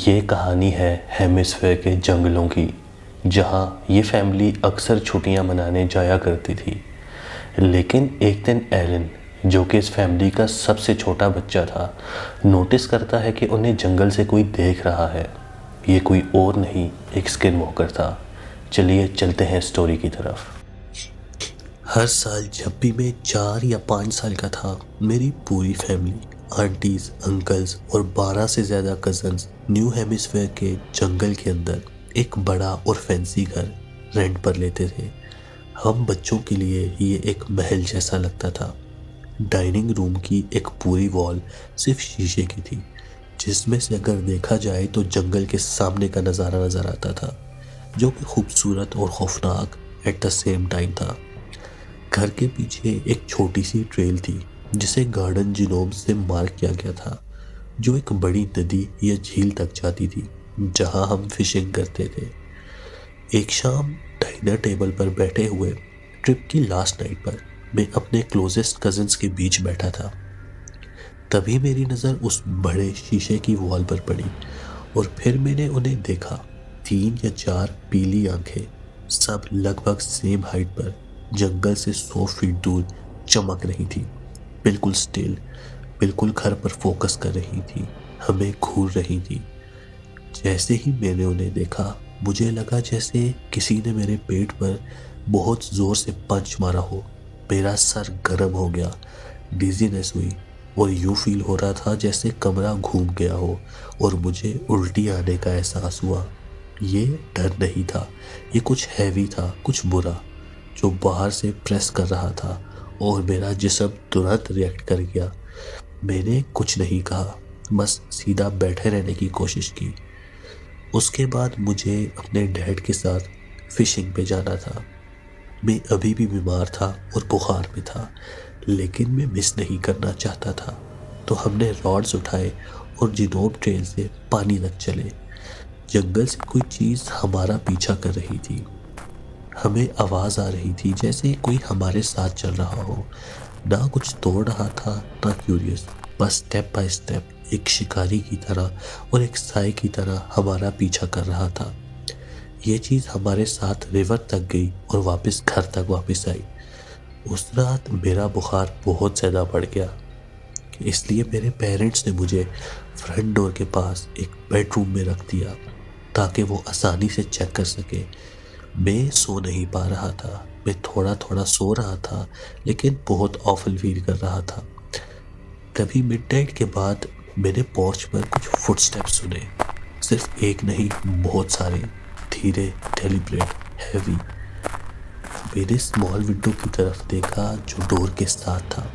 ये कहानी है हेमिस्फेयर के जंगलों की, जहाँ ये फैमिली अक्सर छुट्टियाँ मनाने जाया करती थी। लेकिन एक दिन एलन, जो कि इस फैमिली का सबसे छोटा बच्चा था, नोटिस करता है कि उन्हें जंगल से कोई देख रहा है। ये कोई और नहीं, एक स्किन वॉकर था। चलिए चलते हैं स्टोरी की तरफ। हर साल जब भी मैं 4 या 5 साल का था, मेरी पूरी फैमिली, आंटीज, अंकल्स और 12 से ज़्यादा कजन्स न्यू हेमिस्फेयर के जंगल के अंदर एक बड़ा और फैंसी घर रेंट पर लेते थे। हम बच्चों के लिए ये एक महल जैसा लगता था। डाइनिंग रूम की एक पूरी वॉल सिर्फ शीशे की थी, जिसमें से अगर देखा जाए तो जंगल के सामने का नज़ारा नज़र आता था, जो कि खूबसूरत और खौफनाक एट द सेम टाइम था। घर के पीछे एक छोटी सी ट्रेल थी, जिसे गार्डन जिनोम से मार्क किया गया था, जो एक बड़ी नदी या झील तक जाती थी, जहां हम फिशिंग करते थे। एक शाम डिनर टेबल पर बैठे हुए, ट्रिप की लास्ट नाइट पर, मैं अपने क्लोजेस्ट कजिन्स के बीच बैठा था। तभी मेरी नज़र उस बड़े शीशे की वॉल पर पड़ी और फिर मैंने उन्हें देखा। 3 या 4 पीली आंखें, सब लगभग सेम हाइट पर, जंगल से 100 फीट दूर चमक रही थी। बिल्कुल स्टिल, बिल्कुल घर पर फोकस कर रही थी, हमें घूर रही थी। जैसे ही मैंने उन्हें देखा, मुझे लगा जैसे किसी ने मेरे पेट पर बहुत जोर से पंच मारा हो। मेरा सर गर्म हो गया, डिजीनेस हुई और यूं फील हो रहा था जैसे कमरा घूम गया हो और मुझे उल्टी आने का एहसास हुआ। ये डर नहीं था, ये कुछ हैवी था, कुछ बुरा, जो बाहर से प्रेस कर रहा था और मेरा जिस्म तुरंत रिएक्ट कर गया। मैंने कुछ नहीं कहा, बस सीधा बैठे रहने की कोशिश की। उसके बाद मुझे अपने डैड के साथ फिशिंग पे जाना था। मैं अभी भी बीमार था और बुखार में था, लेकिन मैं मिस नहीं करना चाहता था। तो हमने रॉड्स उठाए और जिनोम ट्रेल से पानी तक चले। जंगल से कोई चीज़ हमारा पीछा कर रही थी। हमें आवाज़ आ रही थी जैसे कोई हमारे साथ चल रहा हो। ना कुछ तोड़ रहा था, ना क्यूरियस, बस स्टेप बाय स्टेप, एक शिकारी की तरह और एक साए की तरह हमारा पीछा कर रहा था। ये चीज़ हमारे साथ रिवर तक गई और वापस घर तक वापस आई। उस रात मेरा बुखार बहुत ज़्यादा बढ़ गया, इसलिए मेरे पेरेंट्स ने मुझे फ्रंट डोर के पास एक बेडरूम में रख दिया, ताकि वो आसानी से चेक कर सके। मैं सो नहीं पा रहा था, मैं थोड़ा थोड़ा सो रहा था, लेकिन बहुत ऑफल फील कर रहा था। तभी मिडनाइट के बाद मैंने पोर्च पर कुछ फुटस्टेप्स सुने। सिर्फ एक नहीं, बहुत सारे, धीरे, डेलिब्रेट, हैवी। मैंने स्मॉल विंडो की तरफ देखा जो डोर के साथ था,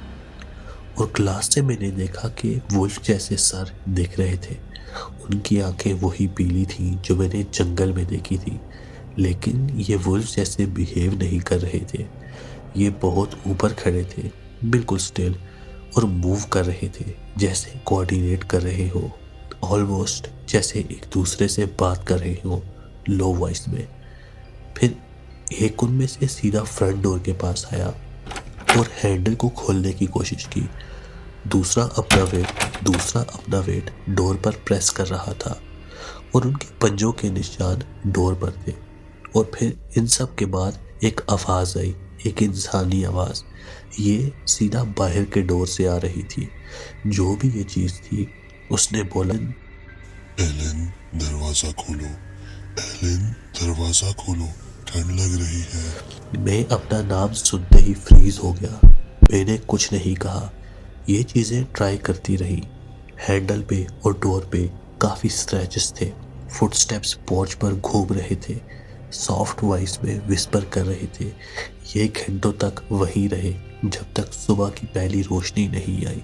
और ग्लास से मैंने देखा कि वुल्फ जैसे सर दिख रहे थे। उनकी आंखें वही पीली थीं जो मैंने जंगल में देखी थी, लेकिन ये वुल्फ जैसे बिहेव नहीं कर रहे थे। ये बहुत ऊपर खड़े थे, बिल्कुल स्टिल, और मूव कर रहे थे जैसे कोऑर्डिनेट कर रहे हो, ऑलमोस्ट जैसे एक दूसरे से बात कर रहे हो, लो वॉइस में। फिर एक उनमें से सीधा फ्रंट डोर के पास आया और हैंडल को खोलने की कोशिश की। दूसरा अपना वेट डोर पर प्रेस कर रहा था, और उनके पंजों के निशान डोर पर थे। और फिर इन सब के बाद एक आवाज़ आई, एक इंसानी आवाज़। ये सीधा बाहर के डोर से आ रही थी। जो भी ये चीज़ थी, उसने बोला, एलन, दरवाजा खोलो। एलन, दरवाजा खोलो, ठंड लग रही है। मैं अपना नाम सुनते ही फ्रीज हो गया। मैंने कुछ नहीं कहा। ये चीज़ें ट्राई करती रही। हैंडल पे और डोर पे काफ़ी स्क्रैचेस थे। फुटस्टेप्स पोर्च पर घूम रहे थे, सॉफ्ट वॉइस में विस्पर कर रहे थे। ये घंटों तक वहीं रहे, जब तक सुबह की पहली रोशनी नहीं आई।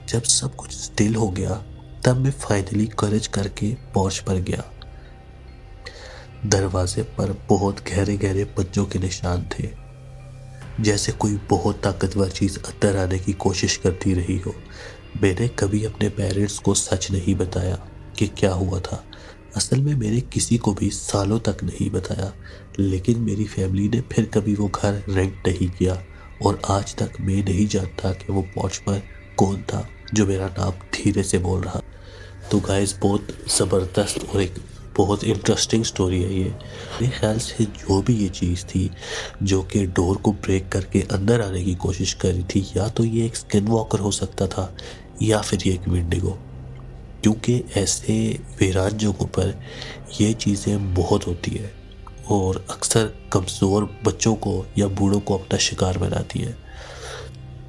जब सब कुछ स्टिल हो गया, तब मैं फाइनली करेज करके पोर्च पर गया। दरवाजे पर बहुत गहरे गहरे पंजों के निशान थे, जैसे कोई बहुत ताकतवर चीज़ अंदर आने की कोशिश करती रही हो। मैंने कभी अपने पेरेंट्स को सच नहीं बताया कि क्या हुआ था। असल में मैंने किसी को भी सालों तक नहीं बताया, लेकिन मेरी फैमिली ने फिर कभी वो घर रेंट नहीं किया, और आज तक मैं नहीं जानता कि वो पोर्च पर कौन था जो मेरा नाम धीरे से बोल रहा। तो गाइस बहुत ज़बरदस्त और एक बहुत इंटरेस्टिंग स्टोरी है ये। मेरे ख्याल से जो भी ये चीज़ थी जो कि डोर को ब्रेक करके अंदर आने की कोशिश कर रही थी, या तो ये एक स्किन वॉकर हो सकता था या फिर ये एक विंडिगो, क्योंकि ऐसे वीरान जगहों पर ये चीज़ें बहुत होती है और अक्सर कमज़ोर बच्चों को या बूढ़ों को अपना शिकार बनाती है।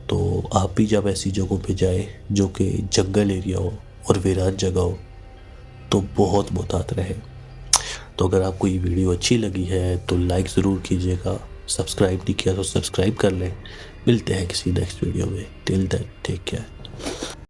तो आप भी जब ऐसी जगहों पे जाए जो कि जंगल एरिया हो और वीरान जगह हो तो बहुत मुहतात रहे। तो अगर आपको ये वीडियो अच्छी लगी है तो लाइक ज़रूर कीजिएगा, सब्सक्राइब नहीं किया तो सब्सक्राइब कर लें। मिलते हैं किसी नेक्स्ट वीडियो में। Till then take care.